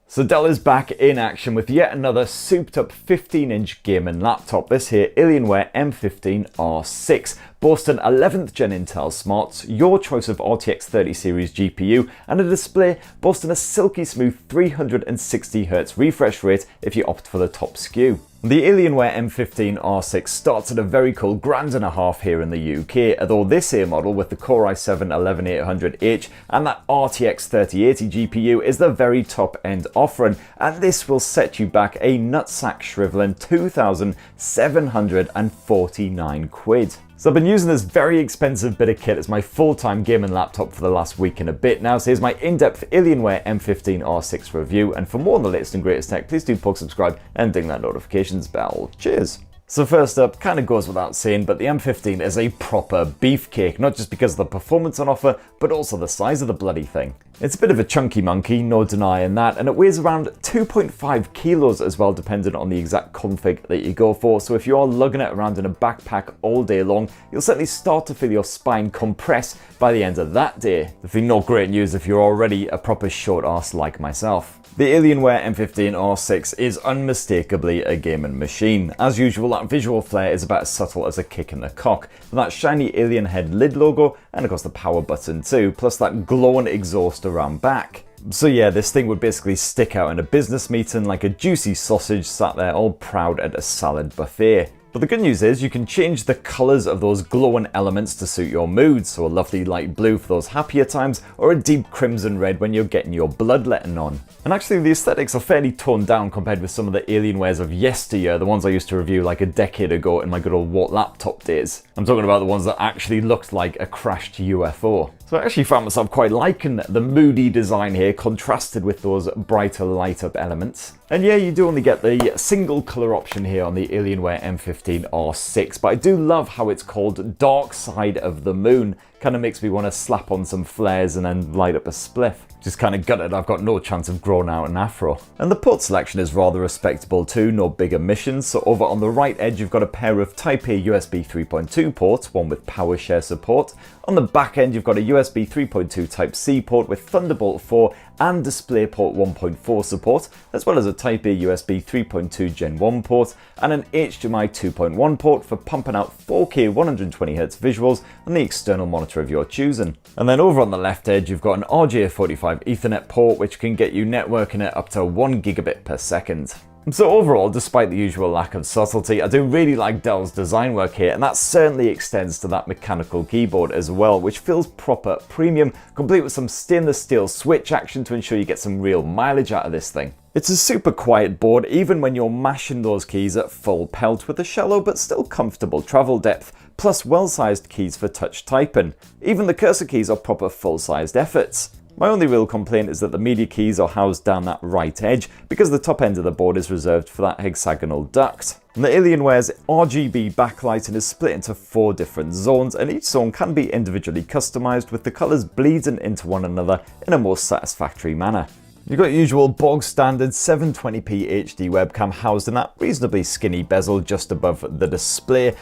So Dell is back in action with yet another souped up 15-inch gaming laptop. This here Alienware M15 R6, boasting 11th gen Intel smarts, your choice of RTX 30 series GPU, and a display boasting a silky smooth 360Hz refresh rate if you opt for the top SKU. The Alienware M15 R6 starts at a very cool £1,500 here in the UK, although this here model with the Core i7-11800H and that RTX 3080 GPU is the very top end offering, and this will set you back a nutsack shriveling £2,749. So I've been using this very expensive bit of kit as my full-time gaming laptop for the last week and a bit now, so here's my in-depth Alienware M15 R6 review, and for more on the latest and greatest tech, please do subscribe and ding that notifications bell. Cheers! So first up, kind of goes without saying, but the M15 is a proper beefcake, not just because of the performance on offer, but also the size of the bloody thing. It's a bit of a chunky monkey, no denying that, and it weighs around 2.5 kilos as well, depending on the exact config that you go for, so if you are lugging it around in a backpack all day long, you'll certainly start to feel your spine compress by the end of that day. Definitely not great news if you're already a proper short arse like myself. The Alienware M15 R6 is unmistakably a gaming machine. As usual, that visual flair is about as subtle as a kick in the cock, with that shiny alien head lid logo, and of course the power button too, plus that glowing exhaust around back. So yeah, this thing would basically stick out in a business meeting like a juicy sausage sat there all proud at a salad buffet. But the good news is you can change the colours of those glowing elements to suit your mood, so a lovely light blue for those happier times, or a deep crimson red when you're getting your bloodletting on. And actually the aesthetics are fairly toned down compared with some of the Alienwares of yesteryear, the ones I used to review like a decade ago in my good old Wart laptop days. I'm talking about the ones that actually looked like a crashed UFO. So I actually found myself quite liking the moody design here, contrasted with those brighter light up elements. And yeah, you do only get the single colour option here on the Alienware M15 R6, but I do love how it's called Dark Side of the Moon. Kind of makes me want to slap on some flares and then light up a spliff. Just kind of gutted I've got no chance of growing out an afro. And the port selection is rather respectable too, no big omissions. So over on the right edge you've got a pair of Type A USB 3.2 ports, one with PowerShare support. On the back end you've got a USB 3.2 Type-C port with Thunderbolt 4 and DisplayPort 1.4 support, as well as a Type A USB 3.2 Gen 1 port and an HDMI 2.1 port for pumping out 4K 120Hz visuals on the external monitor of your choosing. And then over on the left edge you've got an RJ45 Ethernet port which can get you networking at up to 1 gigabit per second. So overall, despite the usual lack of subtlety, I do really like Dell's design work here, and that certainly extends to that mechanical keyboard as well, which feels proper premium, complete with some stainless steel switch action to ensure you get some real mileage out of this thing. It's a super quiet board even when you're mashing those keys at full pelt, with a shallow but still comfortable travel depth, plus well-sized keys for touch typing. Even the cursor keys are proper full-sized efforts. My only real complaint is that the media keys are housed down that right edge because the top end of the board is reserved for that hexagonal duct. And the Alienware's RGB backlighting is split into 4 different zones, and each zone can be individually customised with the colours bleeding into one another in a more satisfactory manner. You've got your usual bog standard 720p HD webcam housed in that reasonably skinny bezel just above the display.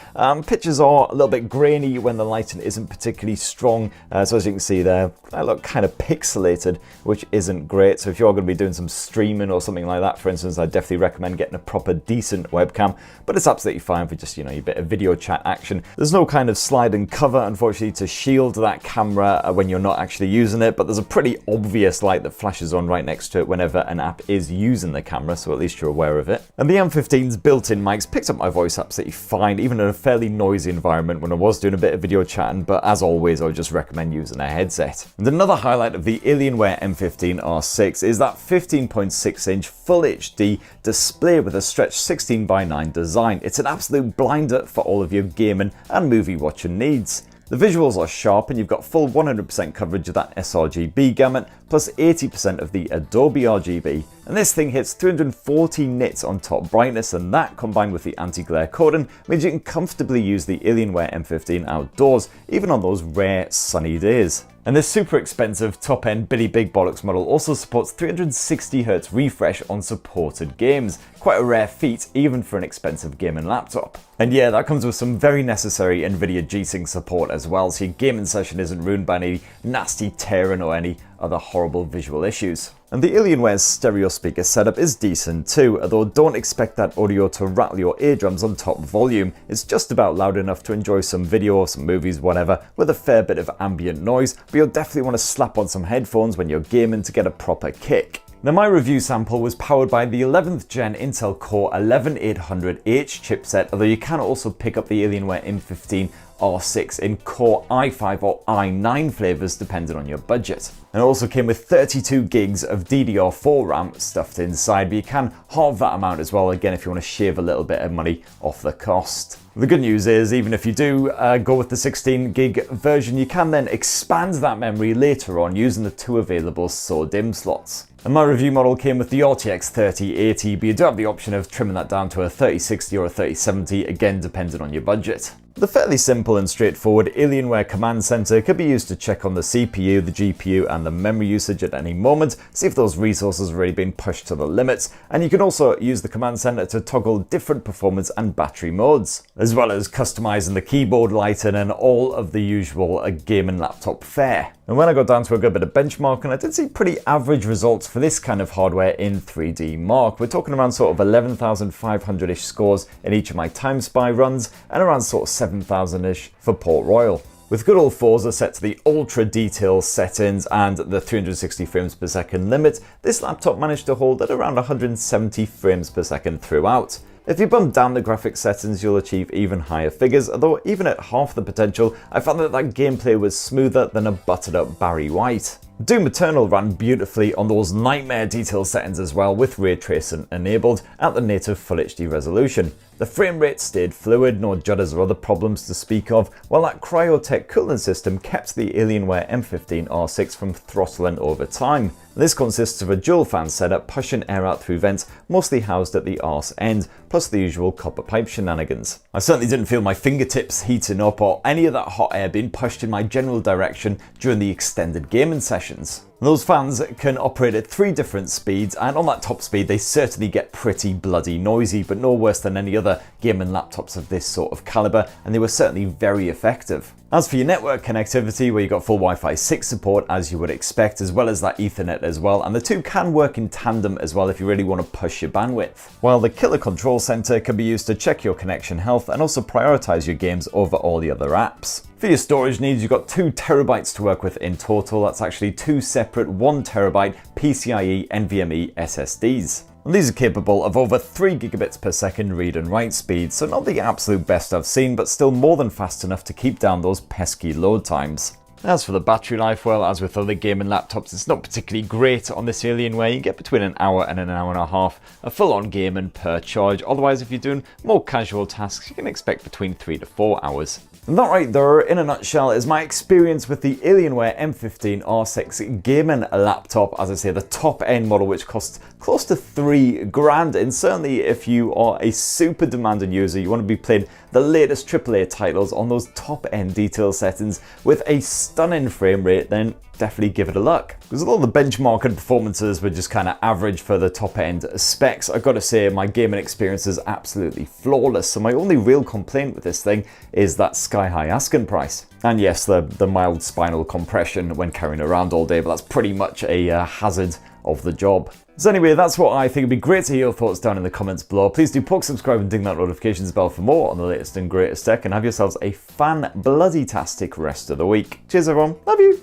Pictures are a little bit grainy when the lighting isn't particularly strong, so as you can see there, they look kind of pixelated, which isn't great. So if you're going to be doing some streaming or something like that, for instance, I definitely recommend getting a proper decent webcam, but it's absolutely fine for just, you know, your bit of video chat action. There's no kind of sliding cover, unfortunately, to shield that camera when you're not actually using it, but there's a pretty obvious light that flashes on right next to it whenever an app is using the camera, so at least you're aware of it. And the M15's built-in mics picked up my voice absolutely fine, even in a fairly noisy environment when I was doing a bit of video chatting, but as always I would just recommend using a headset. And another highlight of the Alienware M15 R6 is that 15.6-inch Full HD display with a stretched 16:9 design. It's an absolute blinder for all of your gaming and movie watching needs. The visuals are sharp and you've got full 100% coverage of that sRGB gamut, plus 80% of the Adobe RGB. And this thing hits 340 nits on top brightness, and that combined with the anti-glare coating means you can comfortably use the Alienware M15 outdoors, even on those rare sunny days. And this super expensive top-end Billy Big Bollocks model also supports 360Hz refresh on supported games. Quite a rare feat even for an expensive gaming laptop. And yeah, that comes with some very necessary NVIDIA G-Sync support as well, so your gaming session isn't ruined by any nasty tearing or any are the horrible visual issues. And the Alienware's stereo speaker setup is decent too, although don't expect that audio to rattle your eardrums on top volume. It's just about loud enough to enjoy some video, some movies, whatever, with a fair bit of ambient noise, but you'll definitely want to slap on some headphones when you're gaming to get a proper kick. Now, my review sample was powered by the 11th gen Intel Core 11800H chipset, although you can also pick up the Alienware M15 R6 in Core i5 or i9 flavors depending on your budget. And it also came with 32 gigs of DDR4 RAM stuffed inside, but you can halve that amount as well, again, if you want to shave a little bit of money off the cost. The good news is, even if you do go with the 16 gig version, you can then expand that memory later on using the two available SO-DIMM slots. And my review model came with the RTX 3080, but you do have the option of trimming that down to a 3060 or a 3070, again depending on your budget. The fairly simple and straightforward Alienware Command Center could be used to check on the CPU, the GPU and the memory usage at any moment, see if those resources have already been pushed to the limits, and you can also use the Command Center to toggle different performance and battery modes, as well as customizing the keyboard lighting and all of the usual gaming laptop fare. And when I got down to a good bit of benchmarking, I did see pretty average results for this kind of hardware in 3D Mark. We're talking around sort of 11,500-ish scores in each of my Time Spy runs, and around sort of 7,000-ish for Port Royal. With good old Forza set to the ultra detail settings and the 360 frames per second limit, this laptop managed to hold at around 170 frames per second throughout. If you bump down the graphics settings, you'll achieve even higher figures, although even at half the potential, I found that gameplay was smoother than a buttered up Barry White. Doom Eternal ran beautifully on those nightmare detail settings as well, with ray tracing enabled at the native Full HD resolution. The frame rate stayed fluid, no judders or other problems to speak of, while that Cryotech cooling system kept the Alienware M15 R6 from throttling over time. This consists of a dual fan setup pushing air out through vents, mostly housed at the arse end, plus the usual copper pipe shenanigans. I certainly didn't feel my fingertips heating up or any of that hot air being pushed in my general direction during the extended gaming sessions. Those fans can operate at 3 different speeds, and on that top speed they certainly get pretty bloody noisy, but no worse than any other gaming laptops of this sort of caliber, and they were certainly very effective. As for your network connectivity, where you got full Wi-Fi 6 support as you would expect, as well as that Ethernet as well, and the two can work in tandem as well if you really want to push your bandwidth. While the Killer Control Center can be used to check your connection health and also prioritize your games over all the other apps. For your storage needs, you've got 2 terabytes to work with in total. That's actually 2 separate 1 terabyte PCIe NVMe SSDs. And these are capable of over 3 gigabits per second read and write speed, so not the absolute best I've seen, but still more than fast enough to keep down those pesky load times. As for the battery life, well, as with other gaming laptops, it's not particularly great on this Alienware. You get between an hour and an hour and a half of full-on gaming per charge. Otherwise, if you're doing more casual tasks, you can expect between 3 to 4 hours. And that right there, in a nutshell, is my experience with the Alienware M15 R6 gaming laptop. As I say, the top end model, which costs close to $3,000. And certainly if you are a super demanding user, you want to be playing the latest AAA titles on those top end detail settings with a stunning frame rate, then definitely give it a look. Because although the benchmark and performances were just kind of average for the top end specs, I've got to say my gaming experience is absolutely flawless. So my only real complaint with this thing is that sky high asking price. And yes, the mild spinal compression when carrying around all day, but that's pretty much a hazard of the job. So anyway, that's what I think. It'd be great to hear your thoughts down in the comments below. Please do poke, subscribe and ding that notifications bell for more on the latest and greatest tech, and have yourselves a fan-bloody-tastic rest of the week. Cheers everyone, love you!